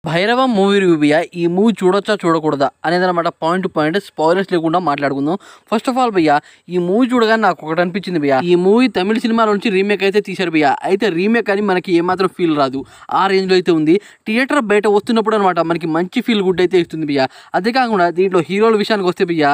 Bhairavam movie review భయ్యా. ఈ movie చూడొచ్చా చూడకూడదా అనేది అనమాట పాయింట్ టు పాయింట్ స్పాయిలర్స్ లేకుండా మాట్లాడుకుందాం. ఫస్ట్ ఆఫ్ ఆల్ భయ్యా, ఈ మూవీ చూడగానే నాకు ఒకటి అనిపించింది భయ్యా, ఈ మూవీ తమిళ సినిమాల నుంచి రీమేక్ అయితే తీశారు భయ్యా. అయితే రీమేక్ అని మనకి ఏమాత్రం ఫీల్ రాదు, ఆ రేంజ్లో అయితే ఉంది. థియేటర్ బయట వస్తున్నప్పుడు అనమాట మనకి మంచి ఫీల్ గుడ్ అయితే ఇస్తుంది భయ్యా. అదే కాకుండా దీంట్లో హీరోల విషయానికి వస్తే భయ్యా,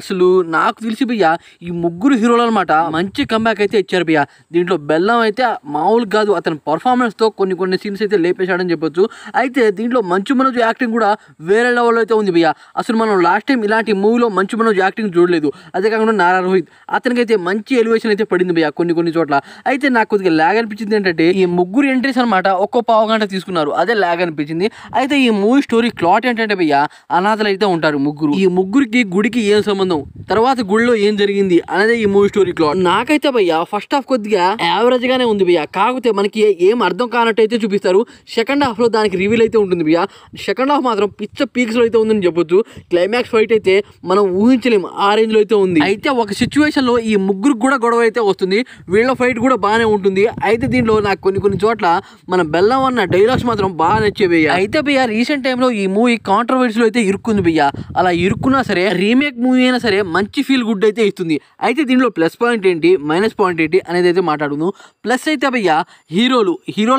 అసలు నాకు తెలిసి భయ్యా ఈ ముగ్గురు హీరోలు అనమాట మంచి కంబ్యాక్ అయితే ఇచ్చారు భయ్యా. దీంట్లో బెల్లం అయితే మామూలు కాదు, అతని పర్ఫార్మెన్స్తో కొన్ని సీన్స్ అయితే లేపేశాడని చెప్పొచ్చు. అయితే దీంట్లో మంచు మనోజ్ యాక్టింగ్ కూడా వేరే లెవెల్లో అయితే ఉంది భయ్యా. అసలు మనం లాస్ట్ టైం ఇలాంటి మూవీలో మంచు మనోజ్ యాక్టింగ్ చూడలేదు. అదే కాకుండా నారా రోహిత్ అతనికి అయితే మంచి ఎలివేషన్ అయితే పడింది భయ్యా కొన్ని చోట్ల. అయితే నాకు కొద్దిగా ల్యాగ్ అనిపించింది ఏంటంటే, ఈ ముగ్గురు ఎంట్రీస్ అనమాట ఒక్కో పావు గంట తీసుకున్నారు, అదే ల్యాగ్ అనిపించింది. అయితే ఈ మూవీ స్టోరీ క్లాట్ ఏంటంటే భయ్యా, అనాథలు అయితే ఉంటారు ముగ్గురు. ఈ ముగ్గురికి గుడికి ఏం సంబంధం, తర్వాత గుడిలో ఏం జరిగింది అనేది ఈ మూవీ స్టోరీ క్లాట్. నాకైతే భయ్యా ఫస్ట్ హాఫ్ కొద్దిగా యావరేజ్ గానే ఉంది భయ్యా. కాకపోతే మనకి ఏం అర్థం కానట్టు అయితే చూపిస్తారు. సెకండ్ హాఫ్ లో దానికి రివీల్ అయితే ఉంటుంది భయ్యా. సెకండ్ హాఫ్ మాత్రం పిచ్చ పీక్స్ లో అయితే ఉందని చెప్పొచ్చు. క్లైమాక్స్ ఫైట్ అయితే మనం ఊహించలేము, ఆ రేంజ్ లో అయితే ఉంది. అయితే ఒక సిచ్యువేషన్ లో ఈ ముగ్గురు కూడా గొడవ అయితే వస్తుంది, వీళ్ళ ఫైట్ కూడా బాగానే ఉంటుంది. అయితే దీంట్లో నాకు కొన్ని చోట్ల మన బెల్లం అన్న డైలాగ్స్ మాత్రం బాగా నచ్చే భయ్యా. అయితే భయ్యా రీసెంట్ టైంలో ఈ మూవీ కాంట్రవర్సీలో అయితే ఇరుక్కుంది భయ్యా. అలా ఇరుక్కున్నా సరే రీమేక్ మూవీ అయినా సరే మంచి ఫీల్ గుడ్ అయితే ఇస్తుంది. అయితే దీంట్లో ప్లస్ పాయింట్ ఏంటి, మైనస్ పాయింట్ ఏంటి అనేది అయితే మాట్లాడుకుందాం. ప్లస్ అయితే భయ్యా, హీరోలు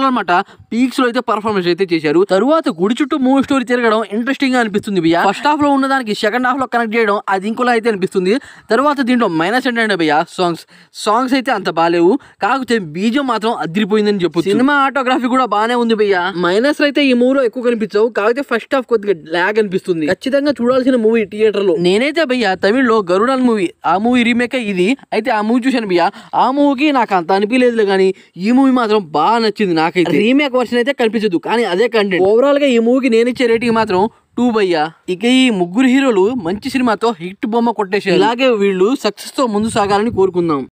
అనమాట పీక్స్ లో అయితే పర్ఫార్మెన్స్ అయితే చేశారు. తరువాత గుడి చుట్టూ మూవీ స్టోరీ తిరగడం ఇంట్రెస్టింగ్ గా అనిపిస్తుంది భయ్యా. ఫస్ట్ హాఫ్ లో ఉన్న దానికి సెకండ్ హాఫ్ లో కనెక్ట్ చేయడం అది ఇంకోలా అయితే అనిపిస్తుంది. తర్వాత దీంట్లో మైనస్ ఏంటంటే భయ్యా, సాంగ్స్ అయితే అంత బాలేవు, కాకపోతే బీజం మాత్రం అదిరిపోయిందని చెప్పు. సినిమా ఆటోగ్రఫీ కూడా బాగానే ఉంది భయ్యా. మైనస్ అయితే ఈ మూవీలో ఎక్కువ కనిపించవు, కాకపోతే ఫస్ట్ హాఫ్ కొద్దిగా ల్యాగ్ అనిపిస్తుంది. ఖచ్చితంగా చూడాల్సిన మూవీ థియేటర్ లో. నేనైతే భయ్యా తమిళ్లో గరుడన్ మూవీ, ఆ మూవీ రీమేక్ ఇది. అయితే ఆ మూవీ చూశాను భయ్యా. ఆ మూవీకి నాకు అంత అనిపించలేదులే, కానీ ఈ మూవీ మాత్రం బాగా నచ్చింది నాకైతే. రీమేక్ వర్షన్ అయితే కనిపించదు, కానీ అదే కంటెంట్. ఓవరాల్ గా ఈ మూవీకి నేను ఇచ్చే రేటింగ్ మాత్రం 2 భయ్యా. ఇక ఈ ముగ్గురు హీరోలు మంచి సినిమాతో హిట్ బొమ్మ కొట్టేశారు. ఇలాగే వీళ్ళు సక్సెస్ తో ముందు సాగాలని కోరుకుందాం.